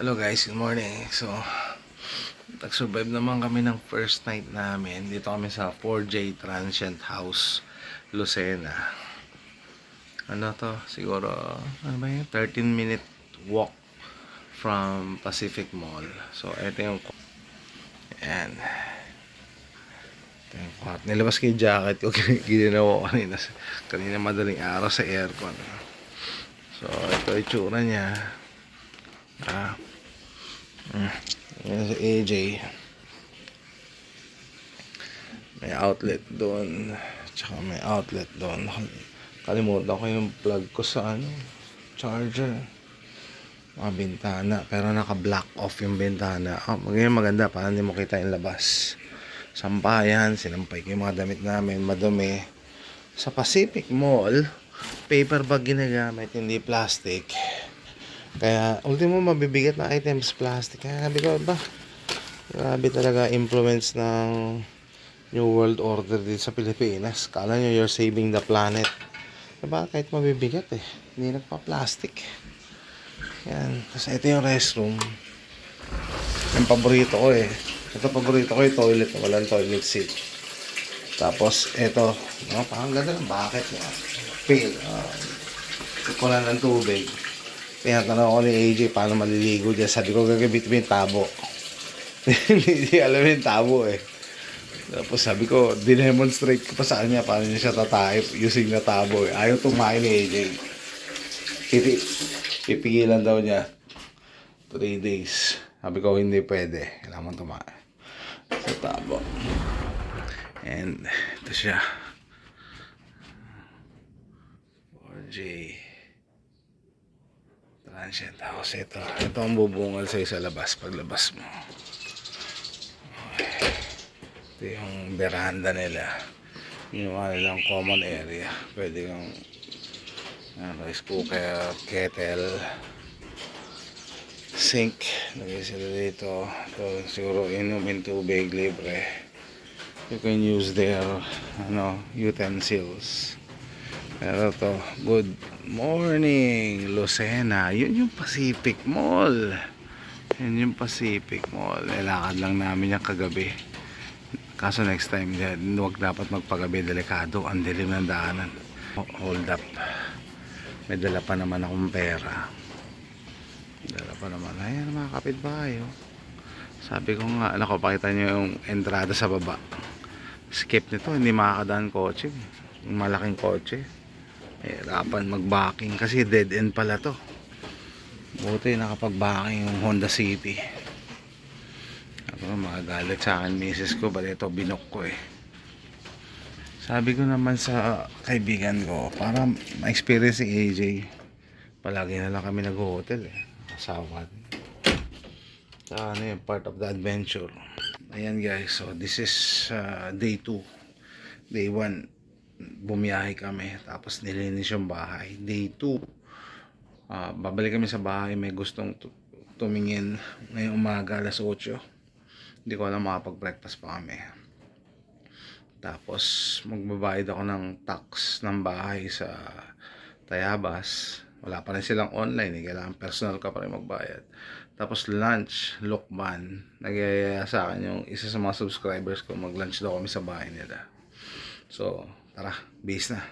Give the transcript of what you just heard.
Hello guys, good morning. So, nag-survive naman kami ng first night namin. Dito kami sa 4J Transient House, Lucena. Ano to? Siguro, ano ba yun? 13-minute walk from Pacific Mall. So, ito yung... Ayan. Ito yung kwarto. Nilabas ko yung jacket ko. Ginawa ko kanina. Kanina madaling araw sa aircon. So, ito yung tsura niya. Yan si AJ. May outlet doon. Tsaka may outlet doon. Kalimutan ko yung plug ko sa charger. Mga bintana. Pero naka-block off yung bintana. Maganda para hindi mo kita yung labas. Sampayan. Sinampay ko yung mga damit namin. Madumi. Sa Pacific Mall, paper bag ginagamit, hindi plastic. Kaya, ultimo mabibigat na items plastic. Kaya sabi ko, grabe talaga influence ng New World Order dito sa Pilipinas. Kala nyo you're saving the planet. Diba? Kahit mabibigat hindi nagpa-plastic. Yan. Tapos ito yung restroom. Yung paborito ko Ito paborito ko yung toilet. Walang toilet seat. Tapos ito. Parang ganda ng bucket niya. Pail. Kukunan ng tubig. Tinatanong ako ni AJ paano maliligo dyan. Sabi ko gagabit mo yung tabo. Hindi alam yung tabo Tapos sabi ko, dinemonstrate ko pa sa kanya paano niya siya tatype using na tabo Ayaw tumayo ni AJ. Pipigilan daw niya 3 days. Sabi ko hindi pwede. Kailangan tumayo sa tabo. And ito siya. 4J Transient House. Ito ang bubungal sa'yo sa labas paglabas mo. Ito yung veranda nila. Yung nilang common area. Pwede kang rice cooker, kettle, sink. Lagay sila dito. Ito siguro inumin tubig libre. You can use their utensils. Pero to, good morning Lucena. Yun yung Pacific Mall. Yun yung Pacific Mall. Lakad lang namin yung kagabi. Kaso next time huwag dapat magpagabi. Delikado. Ang dilim ng daanan. Hold up. May dala pa naman akong pera. Dala pa naman. Ayan mga kapitbahay Sabi ko nga, pakita nyo yung entrada sa baba. Skip nito. Hindi makakadaan kotse. Yung malaking kotse. Hirapan mag-backing kasi dead end pala to. Buti nakapag-backing yung Honda City. Ako magagalit sa akin misis ko, ba't ito binok ko Sabi ko naman sa kaibigan ko para ma-experience si AJ, palagi na lang kami nag-hotel asawa. Sa yung part of the adventure. Ayan guys, so this is day 2. Day 1 bumiyahe kami, tapos nilinis yung bahay. Day 2 babalik kami sa bahay. May gustong tumingin ngayong umaga alas 8. Hindi ko alam, makapag-breakfast pa kami. Tapos magbabayad ako ng tax ng bahay sa Tayabas. Wala pa rin silang online kailangan personal ka pa rin magbayad. Tapos lunch, Lokban, nagyayaya sa akin yung isa sa mga subscribers ko, mag lunch daw kami sa bahay nila. So tara, base na.